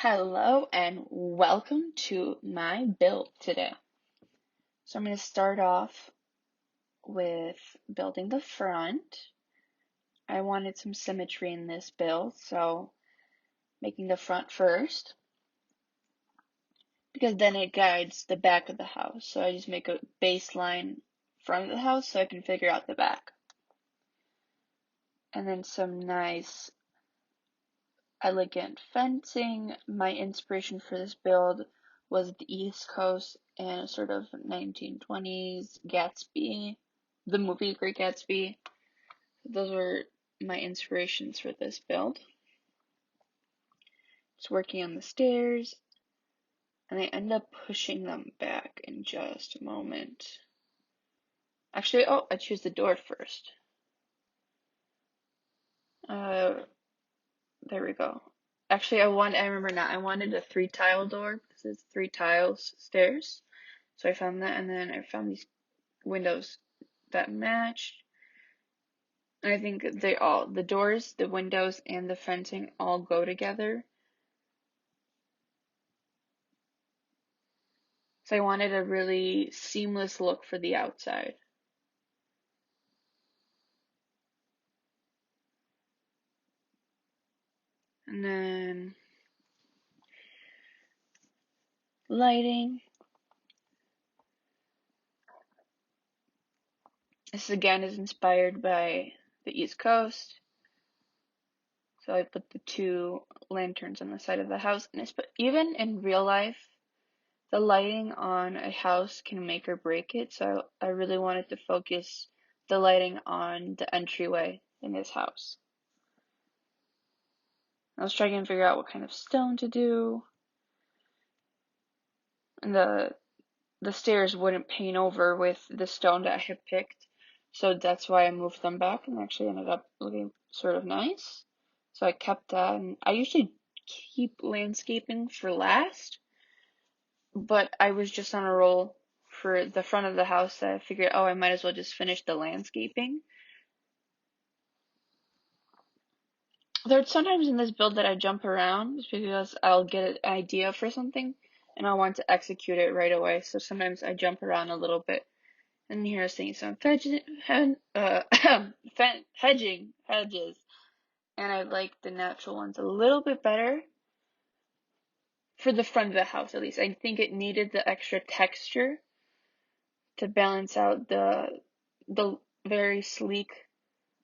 Hello and welcome to my build today. So I'm going to start off with building the front. I wanted some symmetry in this build, so making the front first because then it guides the back of the house. So I just make a baseline front of the house so I can figure out the back. And then some nice elegant fencing. My inspiration for this build was the East Coast and sort of 1920s Gatsby, the movie Great Gatsby. Those were my inspirations for this build. Just working on the stairs, and I end up pushing them back in just a moment. Actually, I choose the door first. There we go. Actually, I remember now, I wanted a 3-tile door. This is 3 tiles stairs. So I found that, and then I found these windows that matched. And I think the doors, the windows, and the fencing all go together. So I wanted a really seamless look for the outside. And then lighting. This again is inspired by the East Coast. So I put the 2 lanterns on the side of the house. And even in real life, the lighting on a house can make or break it. So I really wanted to focus the lighting on the entryway in this house. I was trying to figure out what kind of stone to do. And the stairs wouldn't paint over with the stone that I had picked. So that's why I moved them back and actually ended up looking sort of nice. So I kept that, and I usually keep landscaping for last, but I was just on a roll for the front of the house that I figured, I might as well just finish the landscaping. There's sometimes in this build that I jump around just because I'll get an idea for something and I want to execute it right away. So sometimes I jump around a little bit. And here I was thinking some hedges, and I like the natural ones a little bit better for the front of the house, at least. I think it needed the extra texture to balance out the very sleek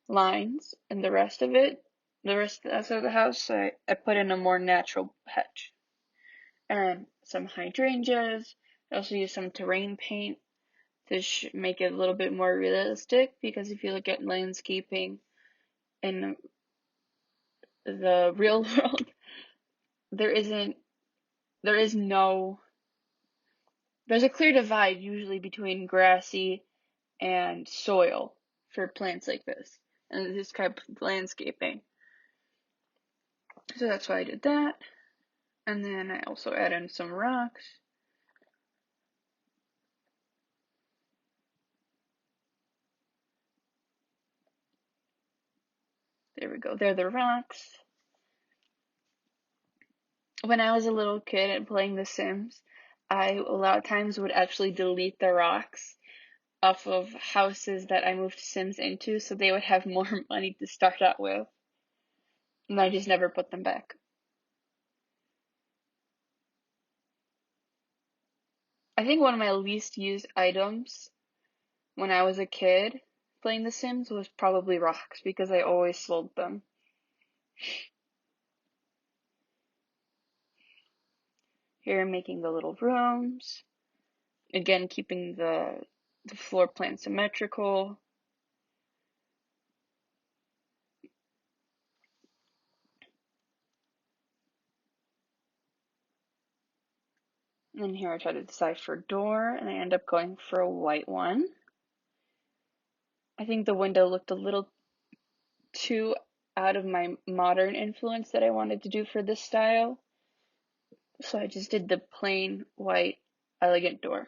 lines and the rest of it, the rest of the house. So I put in a more natural hedge and some hydrangeas. I also used some terrain paint to make it a little bit more realistic, because if you look at landscaping in the real world, there's a clear divide usually between grassy and soil for plants like this, and this type of landscaping. So that's why I did that. And then I also add in some rocks. There we go. They're the rocks. When I was a little kid and playing The Sims, I a lot of times would actually delete the rocks off of houses that I moved Sims into so they would have more money to start out with. And I just never put them back. I think one of my least used items when I was a kid playing The Sims was probably rocks, because I always sold them. Here I'm making the little rooms. Again, keeping the floor plan symmetrical. And then here I try to decide for a door, and I end up going for a white one. I think the window looked a little too out of my modern influence that I wanted to do for this style. So I just did the plain white elegant door.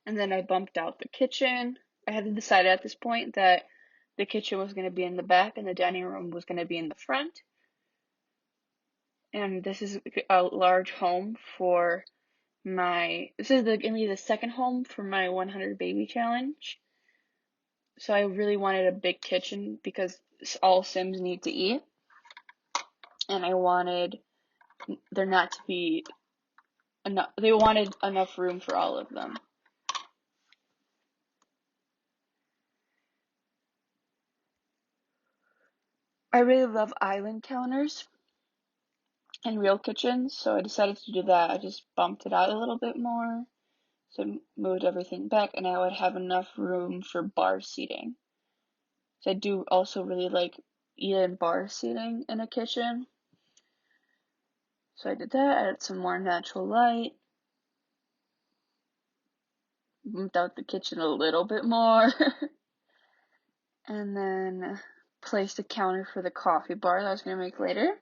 And then I bumped out the kitchen. I had to decide at this point that the kitchen was going to be in the back and the dining room was going to be in the front. And this is a large home for this is going to be the second home for my 100 baby challenge. So I really wanted a big kitchen because all Sims need to eat. And I wanted there not to be enough, they wanted enough room for all of them. I really love island counters in real kitchens, so I decided to do that. I just bumped it out a little bit more, so moved everything back, and I would have enough room for bar seating. So I do also really like eat-in bar seating in a kitchen. So I did that, added some more natural light, moved out the kitchen a little bit more, and then placed a counter for the coffee bar that I was going to make later.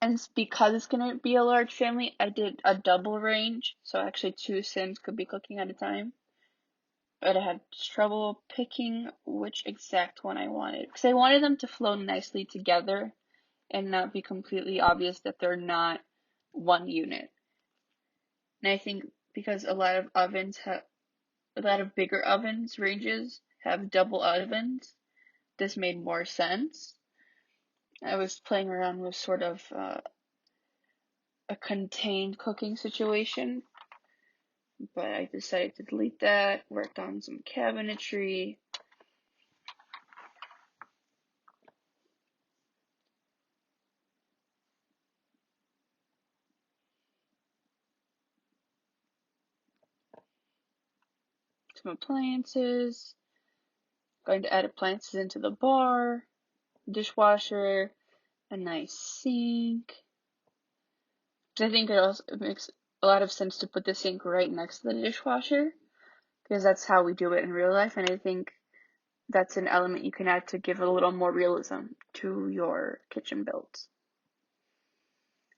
And because it's going to be a large family, I did a double range, so actually 2 Sims could be cooking at a time. But I had trouble picking which exact one I wanted, because I wanted them to flow nicely together and not be completely obvious that they're not one unit. And I think because a lot of bigger ovens ranges have double ovens, this made more sense. I was playing around with sort of a contained cooking situation, but I decided to delete that, worked on some cabinetry. Some appliances. Going to add appliances into the bar, dishwasher, a nice sink. I think it makes a lot of sense to put the sink right next to the dishwasher, because that's how we do it in real life, and I think that's an element you can add to give a little more realism to your kitchen builds.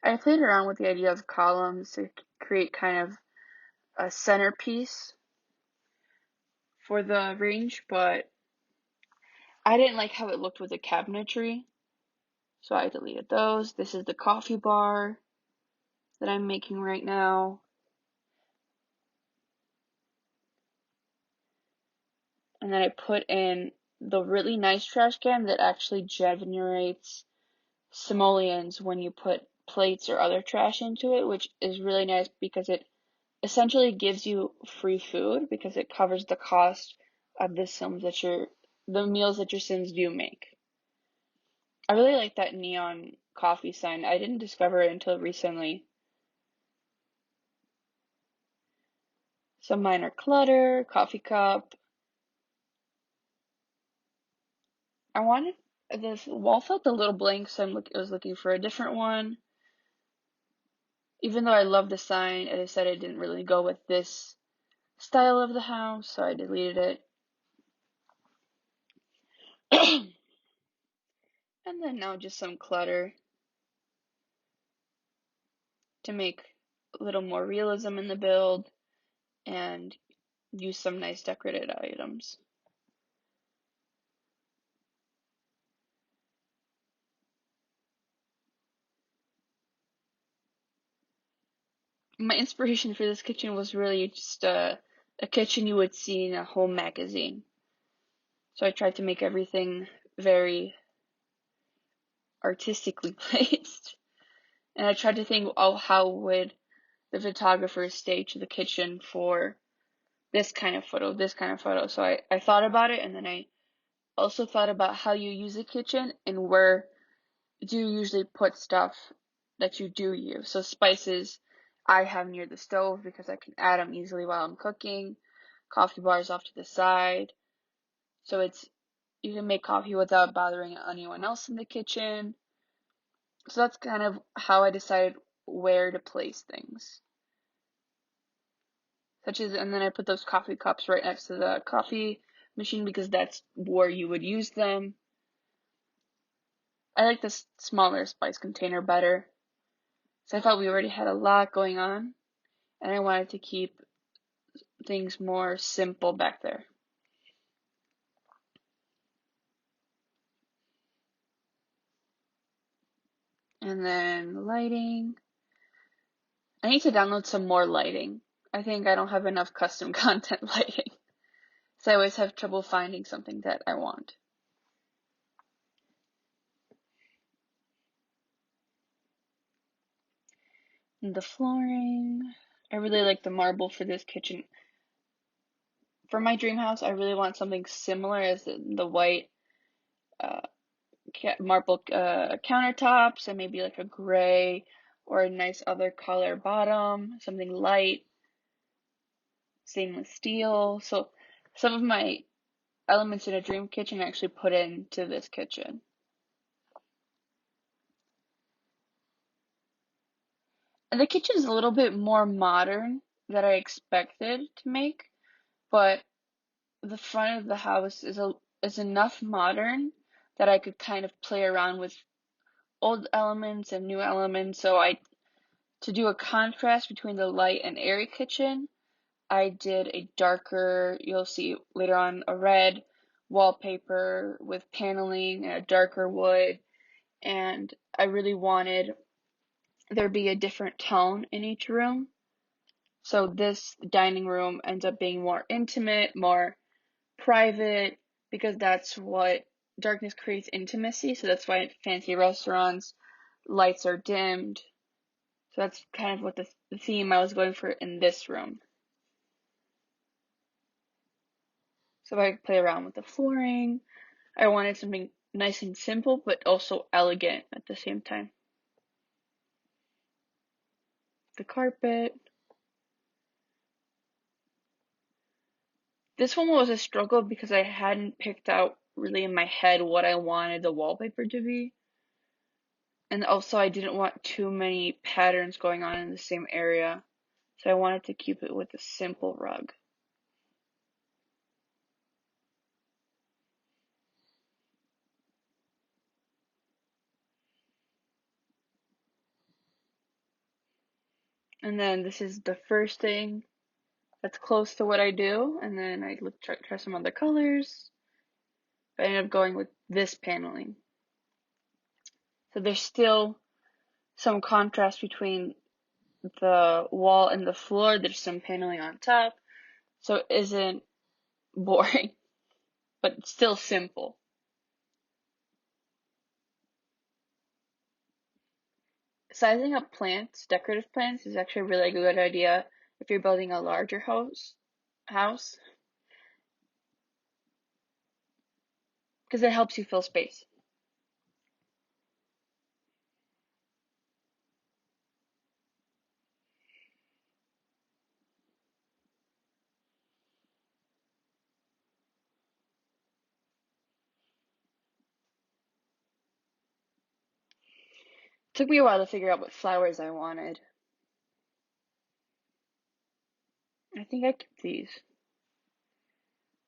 I played around with the idea of columns to create kind of a centerpiece for the range, but I didn't like how it looked with the cabinetry, so I deleted those. This is the coffee bar that I'm making right now. And then I put in the really nice trash can that actually generates simoleons when you put plates or other trash into it, which is really nice because it essentially gives you free food because it covers the cost of the meals that your Sims do make. I really like that neon coffee sign. I didn't discover it until recently. Some minor clutter, coffee cup. This wall felt a little blank, so I was looking for a different one. Even though I love the sign, I decided it didn't really go with this style of the house, so I deleted it. And then now just some clutter to make a little more realism in the build and use some nice decorated items. My inspiration for this kitchen was really just a kitchen you would see in a home magazine. So I tried to make everything very artistically placed. And I tried to think, how would the photographer stage the kitchen for this kind of photo, this kind of photo. So I thought about it, and then I also thought about how you use a kitchen and where do you usually put stuff that you do use. So spices I have near the stove because I can add them easily while I'm cooking. Coffee bars off to the side. So you can make coffee without bothering anyone else in the kitchen. So that's kind of how I decided where to place things. And then I put those coffee cups right next to the coffee machine because that's where you would use them. I like this smaller spice container better. So I felt we already had a lot going on, and I wanted to keep things more simple back there. And then lighting. I need to download some more lighting. I think I don't have enough custom content lighting. So I always have trouble finding something that I want. And the flooring. I really like the marble for this kitchen. For my dream house, I really want something similar as the white uh, marble countertops, and maybe like a gray or a nice other color bottom, something light, stainless steel. So some of my elements in a dream kitchen I actually put into this kitchen. And the kitchen is a little bit more modern than I expected to make, but the front of the house is enough modern that I could kind of play around with old elements and new elements. So to do a contrast between the light and airy kitchen, I did a darker, you'll see later on, a red wallpaper with paneling and a darker wood. And I really wanted there be a different tone in each room. So this dining room ends up being more intimate, more private, because that's what darkness creates intimacy. So that's why at fancy restaurants, lights are dimmed. So that's kind of what the theme I was going for in this room. So I play around with the flooring. I wanted something nice and simple, but also elegant at the same time. The carpet. This one was a struggle because I hadn't picked out really in my head what I wanted the wallpaper to be. And also I didn't want too many patterns going on in the same area. So I wanted to keep it with a simple rug. And then this is the first thing that's close to what I do. And then I try some other colors. But I ended up going with this paneling. So there's still some contrast between the wall and the floor. There's some paneling on top. So it isn't boring, but it's still simple. Sizing up plants, decorative plants, is actually a really good idea if you're building a larger house, because it helps you fill space. It took me a while to figure out what flowers I wanted. I think I keep these.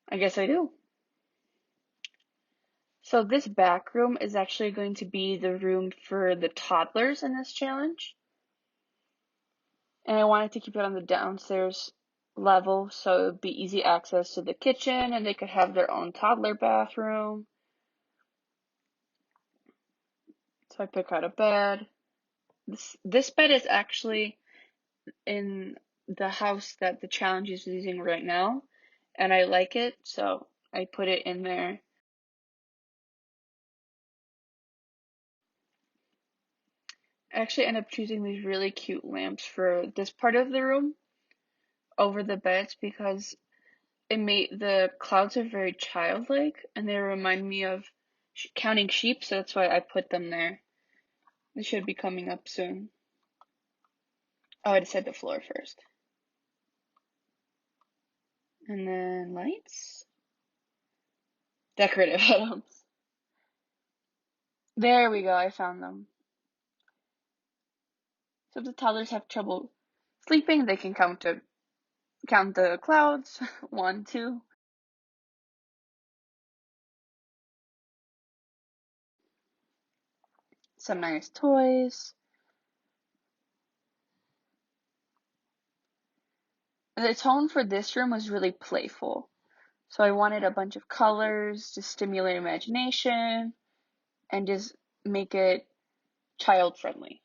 I guess I do. So this back room is actually going to be the room for the toddlers in this challenge. And I wanted to keep it on the downstairs level so it would be easy access to the kitchen and they could have their own toddler bathroom. So I pick out a bed. This bed is actually in the house that the challenge is using right now, and I like it, so I put it in there. I actually end up choosing these really cute lamps for this part of the room over the beds because the clouds are very childlike and they remind me of counting sheep, so that's why I put them there. They should be coming up soon. Oh, I decided the floor first. And then lights. Decorative items. There we go, I found them. So if the toddlers have trouble sleeping, they can count the clouds. 1, 2. Some nice toys. The tone for this room was really playful. So I wanted a bunch of colors to stimulate imagination and just make it child friendly.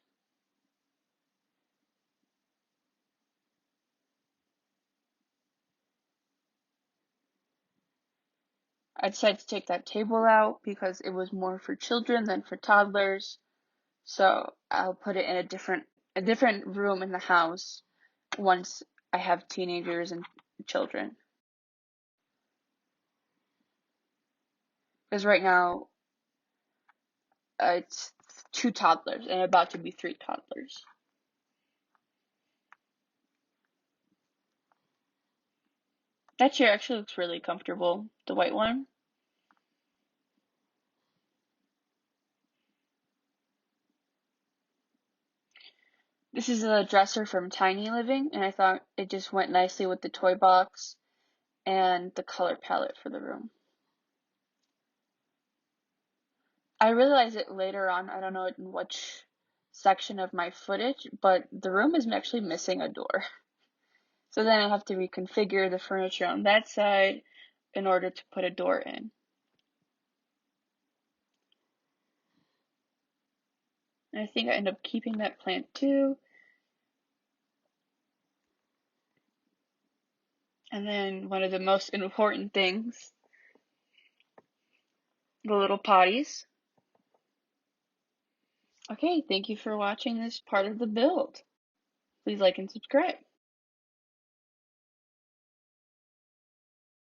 I decided to take that table out because it was more for children than for toddlers. So I'll put it in a different room in the house once I have teenagers and children. Because right now it's 2 toddlers and about to be 3 toddlers. That chair actually looks really comfortable, the white one. This is a dresser from Tiny Living, and I thought it just went nicely with the toy box and the color palette for the room. I realized it later on, I don't know in which section of my footage, but the room is actually missing a door. So then I have to reconfigure the furniture on that side in order to put a door in. And I think I end up keeping that plant too. And then one of the most important things, the little potties. Okay, thank you for watching this part of the build. Please like and subscribe.